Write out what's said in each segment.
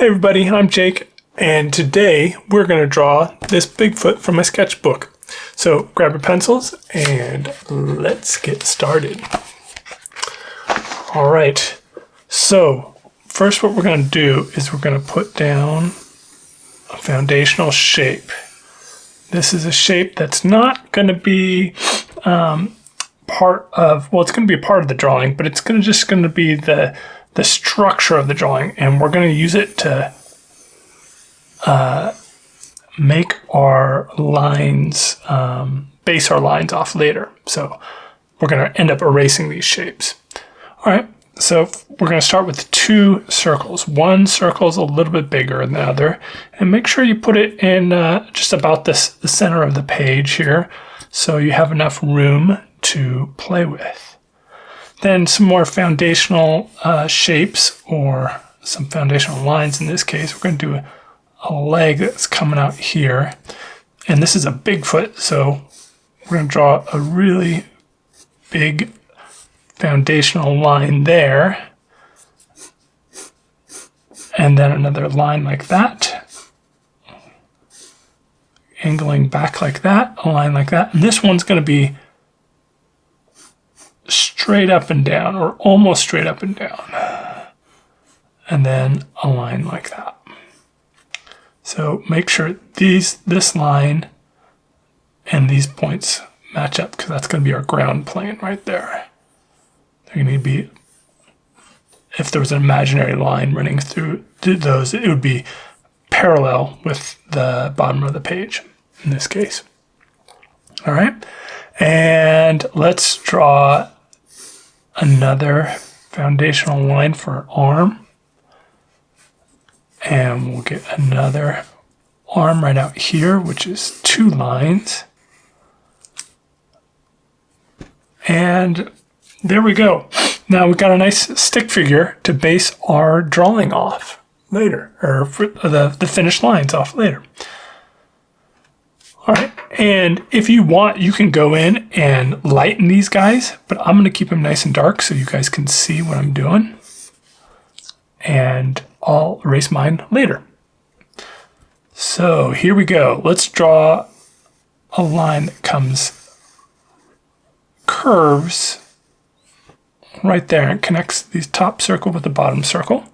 Hey everybody, I'm Jake, and today we're going to draw this Bigfoot from my sketchbook. So grab your pencils and let's get started. Alright, so first what we're going to do is we're going to put down a foundational shape. This is a shape that's not going to be part of, well, it's going to be a part of the drawing, but it's just going to be the structure of the drawing, and we're going to use it to make our lines, base our lines off later. So we're going to end up erasing these shapes. All right, so we're going to start with two circles. One circle is a little bit bigger than the other, and make sure you put it in just about the center of the page here, so you have enough room to play with. Then some more foundational shapes, or some foundational lines. In this case, we're going to do a leg that's coming out here. And this is a Bigfoot, so we're going to draw a really big foundational line there. And then another line like that. Angling back like that, a line like that. And this one's going to be straight up and down, or almost straight up and down, and then a line like that. So make sure this line and these points match up, because that's going to be our ground plane right there. They're going to be, if there was an imaginary line running through those, it would be parallel with the bottom of the page in this case. All right, and let's draw another foundational line for an arm, and we'll get another arm right out here, which is two lines, and there we go. Now we've got a nice stick figure to base our drawing off later, or for the finished lines off later. All right, and if you want, you can go in and lighten these guys, but I'm going to keep them nice and dark so you guys can see what I'm doing. And I'll erase mine later. So here we go. Let's draw a line that curves right there and connects these top circle with the bottom circle.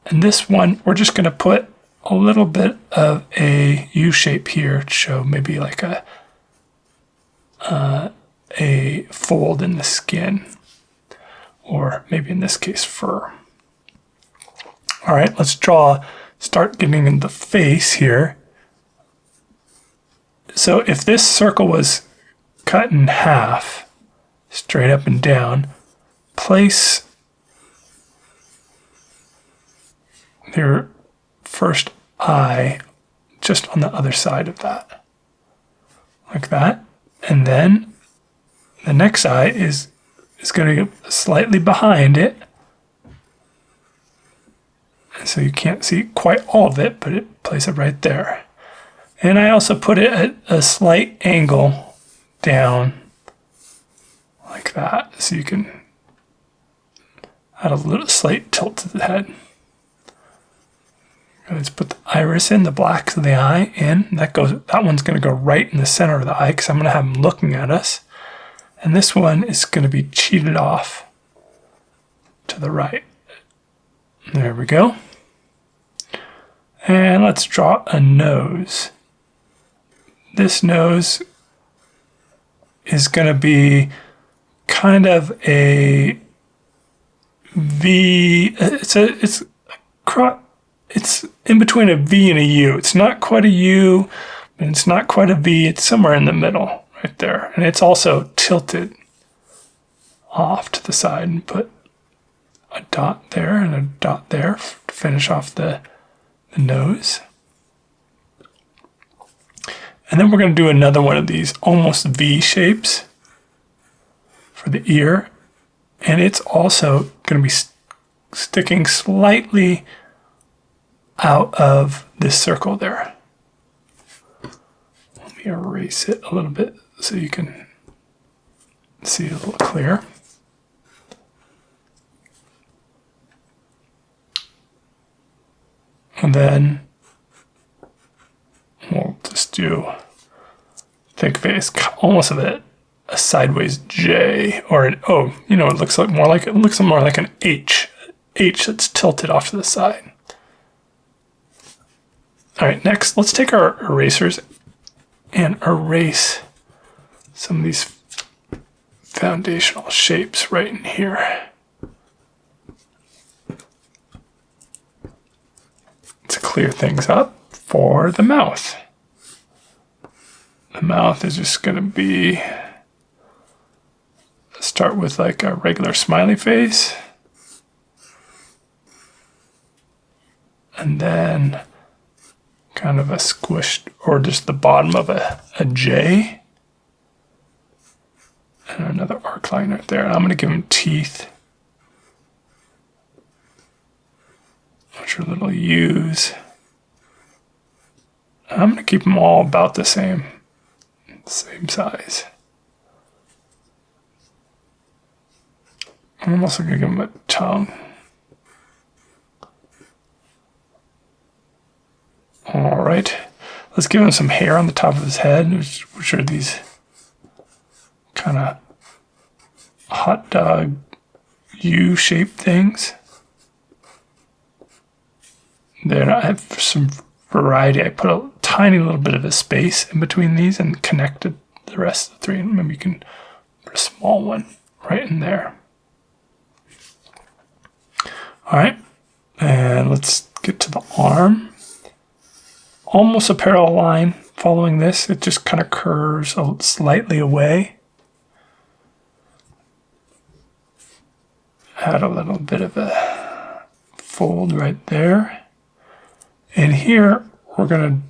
And this one, we're just going to put a little bit of a U shape here to show maybe like a fold in the skin, or maybe in this case fur. All right, let's start getting in the face here. So if this circle was cut in half, straight up and down, place your first eye just on the other side of that, like that, and then the next eye is going to get slightly behind it, so you can't see quite all of it, but place it right there. And I also put it at a slight angle down like that, so you can add a little slight tilt to the head. Let's put the iris in, the blacks of the eye in. That one's going to go right in the center of the eye, because I'm going to have them looking at us. And this one is going to be cheated off to the right. There we go. And let's draw a nose. This nose is going to be kind of a V. It's in between a V and a U. It's not quite a U, and it's not quite a V. It's somewhere in the middle, right there. And it's also tilted off to the side, and put a dot there and a dot there to finish off the nose. And then we're going to do another one of these almost V shapes for the ear. And it's also going to be sticking slightly out of this circle there. Let me erase it a little bit so you can see it a little clearer. And then we'll just do, think of it as almost a sideways J, or an O. You know, it looks more like an H. H that's tilted off to the side. All right, next, let's take our erasers and erase some of these foundational shapes right in here. To clear things up for the mouth. The mouth is just going to be, start with like a regular smiley face. And then kind of a squished, or just the bottom of a J. And another arc line right there. And I'm going to give him teeth, which are little U's. I'm going to keep them all about the same size. I'm also going to give him a tongue. All right, let's give him some hair on the top of his head, which are these kind of hot dog U-shaped things. Then I have some variety. I put a tiny little bit of a space in between these and connected the rest of the three. And maybe you can put a small one right in there. All right, and let's get to the arm. Almost a parallel line following this. It just kind of curves slightly away. Add a little bit of a fold right there. And here we're going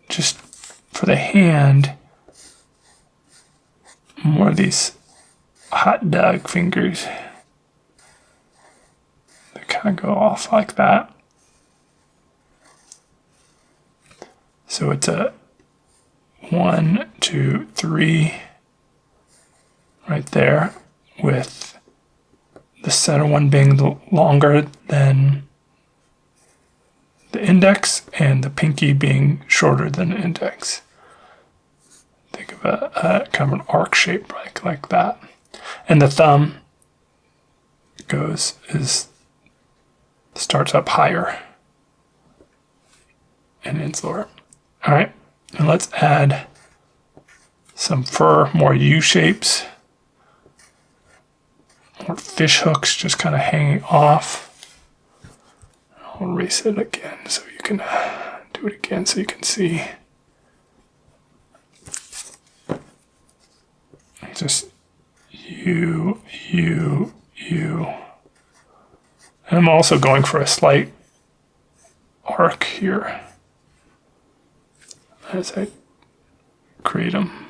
to just, for the hand, more of these hot dog fingers. They kind of go off like that. So it's a 1, 2, 3 right there, with the center one being longer than the index and the pinky being shorter than the index. Think of a kind of an arc shape like that. And the thumb starts up higher and ends lower. All right, and let's add some fur, more U shapes, more fish hooks just kind of hanging off. I'll erase it again so you can do it again so you can see. Just U, U, U. And I'm also going for a slight arc here as I create them.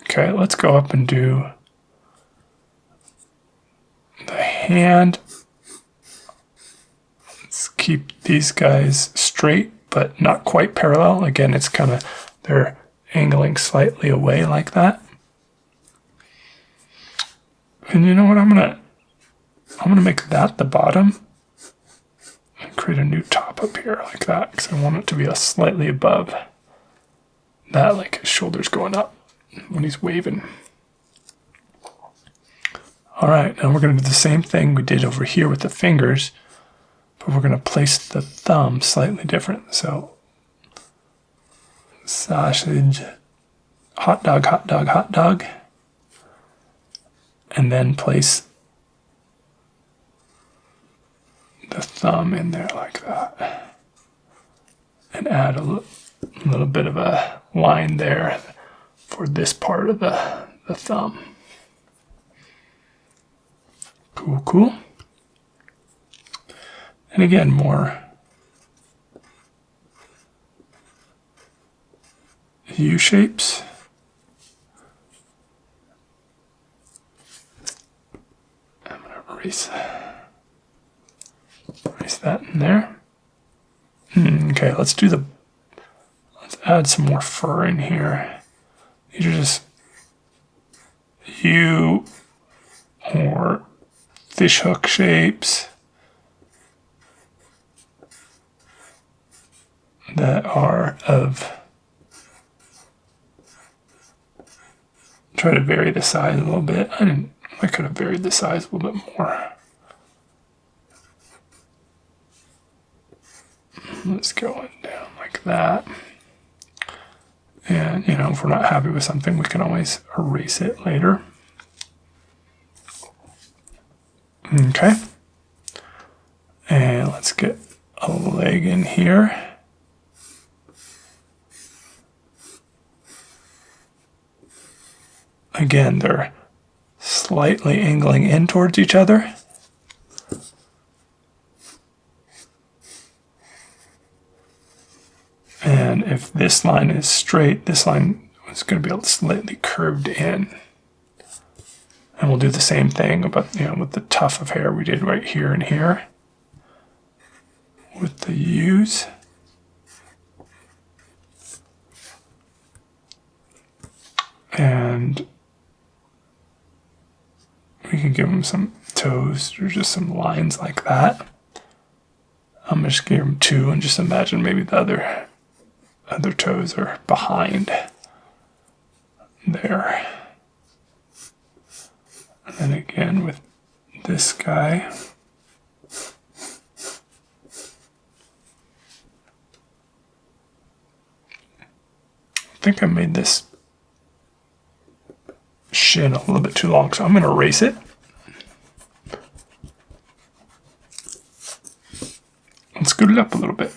Okay, let's go up and do the hand. Let's keep these guys straight, but not quite parallel. Again, it's kind of, they're angling slightly away like that. And you know what, I'm gonna make that the bottom. Create a new top up here like that, because I want it to be slightly above that, like his shoulders going up when he's waving. All right, now we're going to do the same thing we did over here with the fingers, but we're going to place the thumb slightly different. So sausage, hot dog, hot dog, hot dog, and then place the thumb in there like that, and add a little bit of a line there for this part of the thumb. Cool, cool. And again, more U shapes. I'm gonna erase that in there. Okay, let's add some more fur in here. These are just U or fish hook shapes. that are of, try to vary the size a little bit. I could have varied the size a little bit more. Let's go down like that. And, you know, if we're not happy with something, we can always erase it later. Okay. And let's get a leg in here. Again, they're slightly angling in towards each other. And if this line is straight, this line is going to be slightly curved in. And we'll do the same thing about, you know, with the tuft of hair we did right here and here. With the U's. And we can give them some toes or just some lines like that. I'm just give them 2 and just imagine maybe the other toes are behind there. And then again with this guy. I think I made this shin a little bit too long, so I'm going to erase it. And scoot it up a little bit.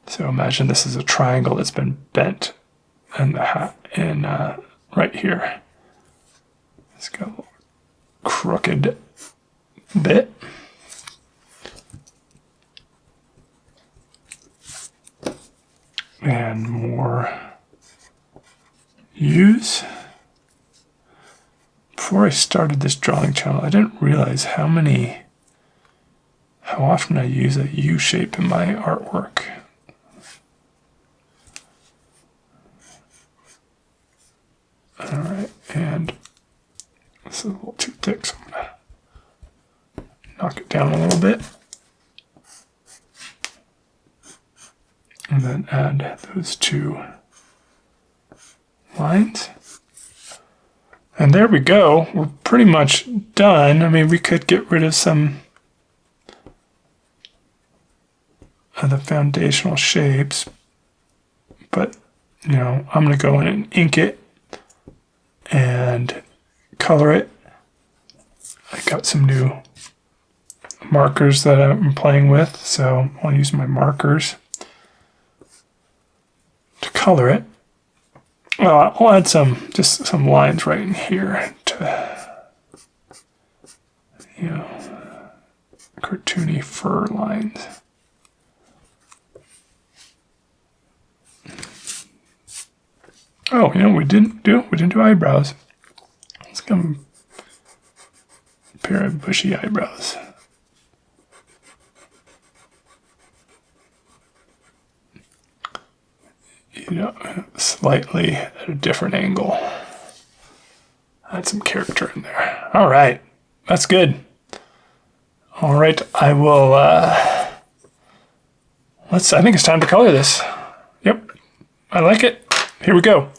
So imagine this is a triangle that's been bent in the right here. It's got a little crooked bit. And more U's. Before I started this drawing channel, I didn't realize how often I use a U shape in my artwork. All right, and this is a little too thick, so I'm gonna knock it down a little bit. And then add those 2 lines. And there we go. We're pretty much done. I mean, we could get rid of some of the foundational shapes, but, you know, I'm going to go in and ink it and color it. I got some new markers that I'm playing with, so I'll use my markers to color it. I'll add just some lines right in here to, you know, cartoony fur lines. Oh, you know, we didn't do eyebrows. Let's come a pair of bushy eyebrows. You know, slightly at a different angle. Add some character in there. All right, that's good. All right, I will. I think it's time to color this. Yep, I like it. Here we go.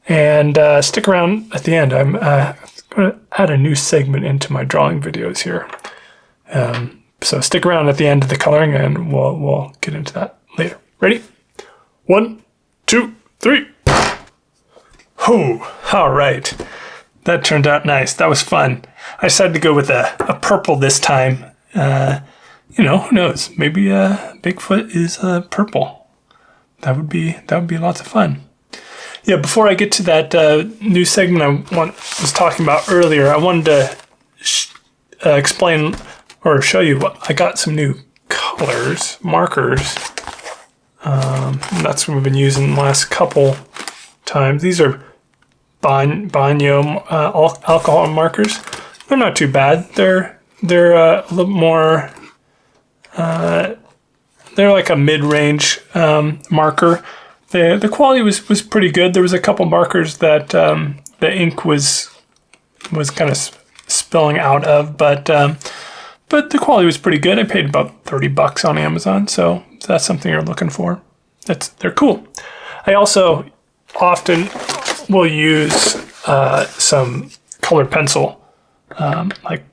And stick around at the end. I'm going to add a new segment into my drawing videos here. So stick around at the end of the coloring, and we'll get into that later. Ready? 1, 2, 3. Oh, all right. That turned out nice. That was fun. I decided to go with a purple this time. You know, who knows? Maybe Bigfoot is purple. That would be lots of fun. Yeah, before I get to that new segment I was talking about earlier, I wanted to explain or show you what I got some new colors, markers. That's what we've been using the last couple times. These are Banyo alcohol markers. They're not too bad. They're a little more. They're they're like a mid-range marker. The quality was pretty good. There was a couple markers that the ink was kind of spilling out of, but the quality was pretty good. I paid about $30 on Amazon, so if that's something you're looking for, they're cool. I also often will use some colored pencil, like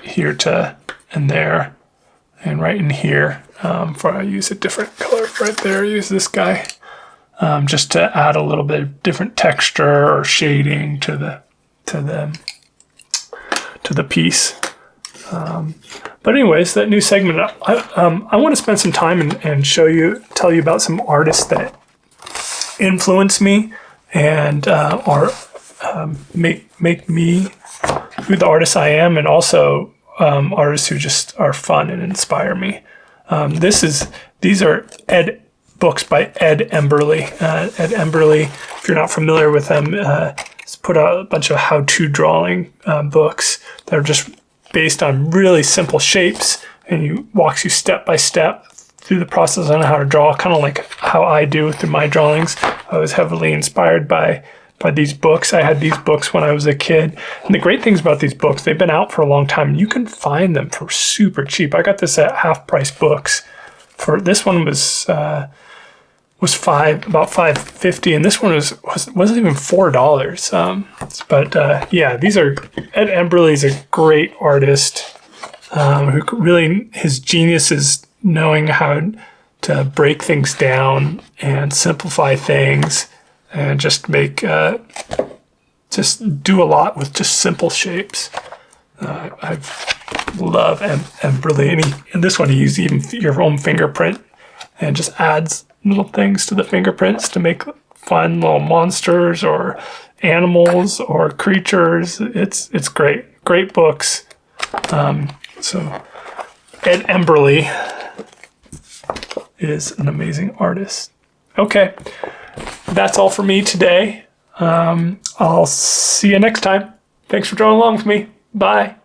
here to and there, and right in here. I use a different color right there. I use this guy just to add a little bit of different texture or shading to the piece. But anyways, that new segment, I want to spend some time and tell you about some artists that influence me and make me who the artist I am, and also artists who just are fun and inspire me. These are books by Ed Emberly. Ed Emberly, if you're not familiar with him, has put out a bunch of how-to drawing books that are just based on really simple shapes, and he walks you step by step through the process on how to draw, kind of like how I do through my drawings. I was heavily inspired by these books. I had these books when I was a kid. And the great things about these books, they've been out for a long time. You can find them for super cheap. I got this at Half Price Books. For this one was about $5.50, and this one wasn't even $4. But these are Ed Emberly is a great artist who really, his genius is knowing how to break things down and simplify things and just do a lot with just simple shapes. I love Emberly, and this one he used even your own fingerprint and just adds little things to the fingerprints to make fun little monsters or animals or creatures. It's great books. So Ed Emberly is an amazing artist. Okay, that's all for me today. I'll see you next time. Thanks for drawing along with me. Bye.